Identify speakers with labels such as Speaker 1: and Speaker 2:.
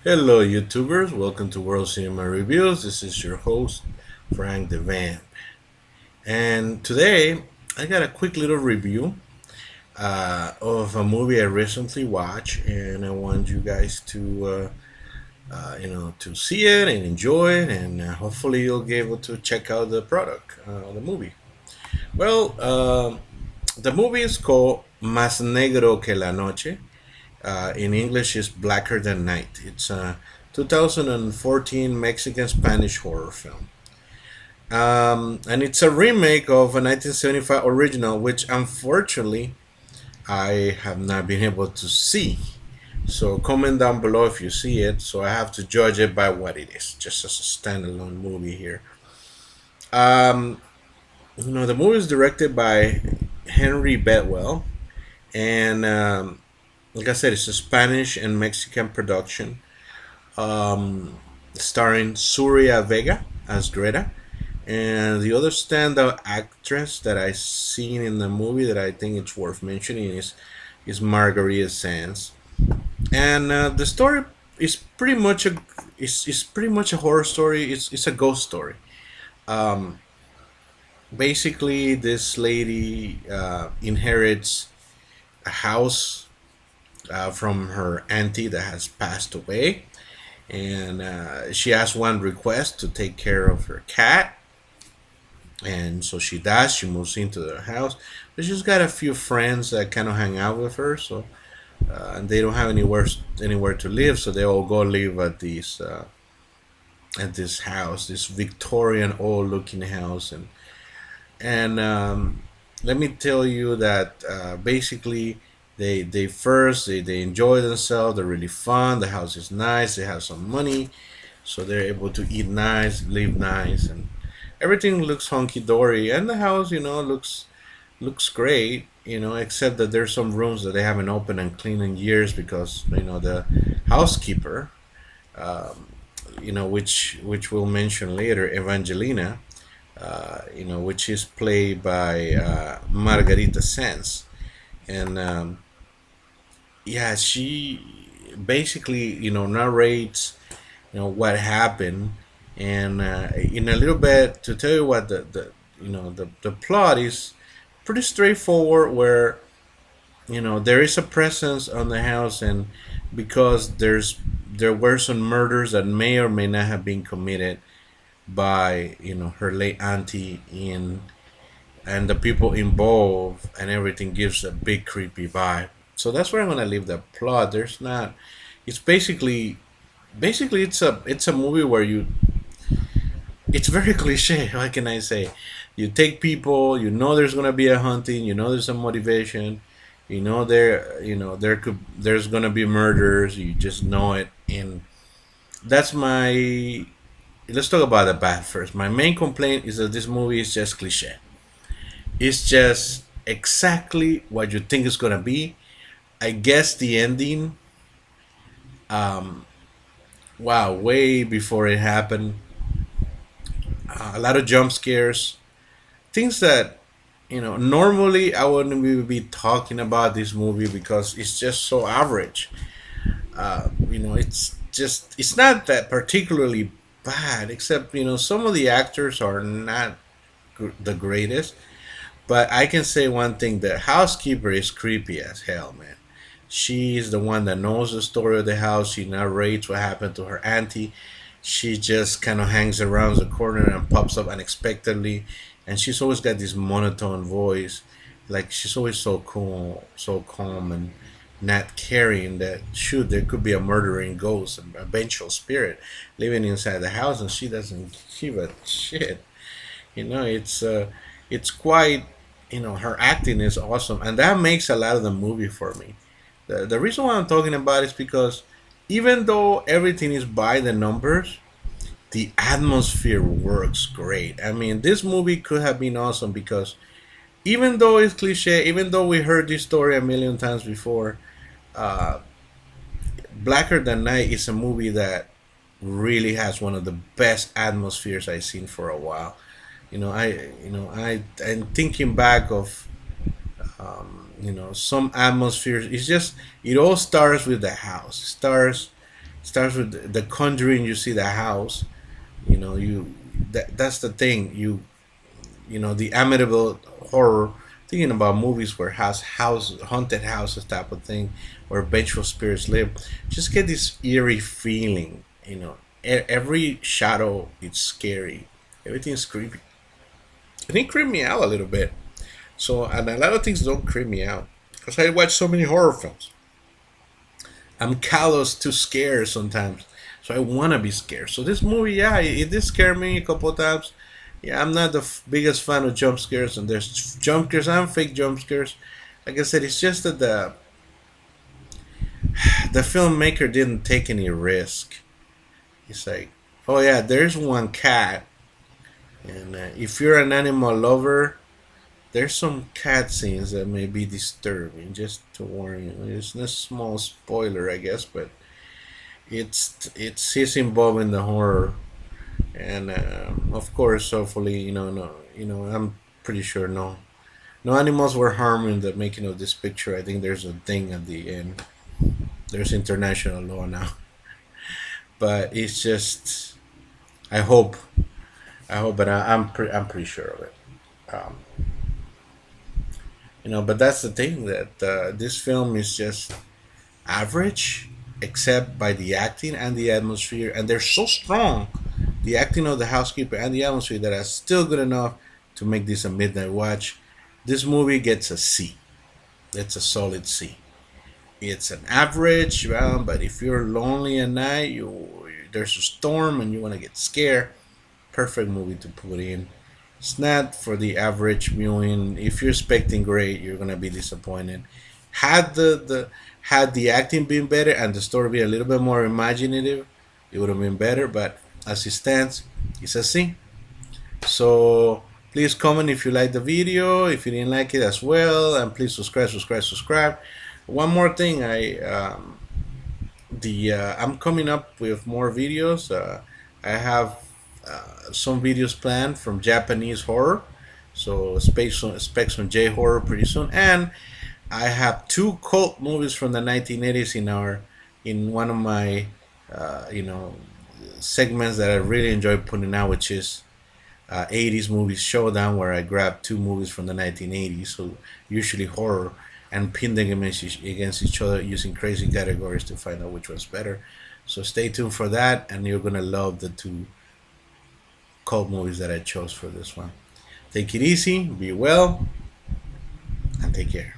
Speaker 1: Hello, YouTubers. Welcome to World Cinema Reviews. This is your host, Frank Devan. And today, I got a quick little review of a movie I recently watched, and I want you guys to see it and enjoy it, and hopefully you'll be able to check out the product, the movie. Well, the movie is called Más Negro que la Noche. In English, is Blacker Than Night. It's a 2014 Mexican Spanish horror film. And it's a remake of a 1975 original, which unfortunately I have not been able to see. So comment down below if you see it. So I have to judge it by what it is, just as a standalone movie here. Um, the movie is directed by Henry Bedwell, and like I said, it's a Spanish and Mexican production, um, starring Surya Vega as Greta. And the other standout actress that I seen in the movie that I think it's worth mentioning is Margarita Sands. And the story is pretty much a horror story. It's a ghost story. Um, Basically, this lady inherits a house from her auntie that has passed away, and she has one request to take care of her cat, and so she does. She moves into the house, but she's got a few friends that kind of hang out with her. So and they don't have anywhere to live, so they all go live at this house, this Victorian old looking house, and let me tell you that basically they enjoy themselves. They're really fun. The house is nice. They have some money, so they're able to eat nice, live nice, and everything looks hunky dory. And the house, looks great. Except that there's some rooms that they haven't opened and cleaned in years because the housekeeper, um, which we'll mention later, Evangelina, which is played by Margarita Sanz, and yeah, she basically narrates what happened, and in a little bit to tell you what the plot is pretty straightforward, where there is a presence on the house, and because there were some murders that may or may not have been committed by her late auntie, and the people involved, and everything gives a big creepy vibe. So that's where I'm gonna leave the plot. There's not. It's basically it's a movie where it's very cliche. What can I say? You take people. There's gonna be a hunting. There's some motivation. There's gonna be murders. You just know it, and that's my. Let's talk about the bad first. My main complaint is that this movie is just cliche. It's just exactly what you think it's gonna be. I guess the ending, um, wow, way before it happened. A lot of jump scares, things that normally I wouldn't be talking about this movie because it's just so average. It's not that particularly bad, except some of the actors are not the greatest. But I can say one thing: the housekeeper is creepy as hell, man. She's the one that knows the story of the house. She narrates what happened to her auntie. She just kind of hangs around the corner and pops up unexpectedly, and she's always got this monotone voice. Like, she's always so cool, so calm, and not caring that shoot there could be a murdering ghost, a vengeful spirit living inside the house, and she doesn't give a shit. It's quite, her acting is awesome, and that makes a lot of the movie for me. The reason why I'm talking about is because even though everything is by the numbers, the atmosphere works great. I mean, this movie could have been awesome because even though it's cliche, even though we heard this story a million times before, uh, Blacker Than Night is a movie that really has one of the best atmospheres I've seen for a while. I'm thinking back of some atmospheres. It all starts with the house. It starts Starts with the Conjuring. You see the house. That's the thing. The Amityville horror. Thinking about movies where house haunted houses type of thing, where vengeful spirits live. Just get this eerie feeling. Every shadow it's scary. Everything's creepy. And it creeped me out a little bit. So, and a lot of things don't creep me out because I watch so many horror films. I'm callous to scare sometimes, so I want to be scared. So this movie, yeah, it did scare me a couple of times. Yeah, I'm not the biggest fan of jump scares, and there's jump scares and fake jump scares. Like I said, it's just that the filmmaker didn't take any risk. He's like, oh yeah, there's one cat, and if you're an animal lover, there's some cat scenes that may be disturbing. Just to warn you, it's a small spoiler, I guess, but it's he's involved in the horror, and of course, hopefully, no, I'm pretty sure no animals were harmed in the making of this picture. I think there's a thing at the end. There's international law now, but it's just I hope but I'm pretty sure of it. Um, but that's the thing that this film is just average, except by the acting and the atmosphere, and they're so strong. The acting of the housekeeper and the atmosphere that are still good enough to make this a midnight watch. This movie gets a C. It's a solid C. It's an average, but if you're lonely at night, there's a storm and you want to get scared, perfect movie to put in. It's not for the average viewing. If you're expecting great, you're gonna be disappointed. Had the acting been better and the story be a little bit more imaginative, it would have been better. But as it stands, it's a C. So please comment if you like the video, if you didn't like it as well, and please subscribe. One more thing, I'm coming up with more videos. I have some videos planned from Japanese horror, so expect some J horror pretty soon, and I have two cult movies from the 1980s in one of my segments that I really enjoy putting out, which is 80s movies showdown, where I grab two movies from the 1980s, so usually horror, and pin them against each other using crazy categories to find out which one's better. So stay tuned for that, and you're gonna love the two cult movies that I chose for this one. Take it easy, be well, and take care.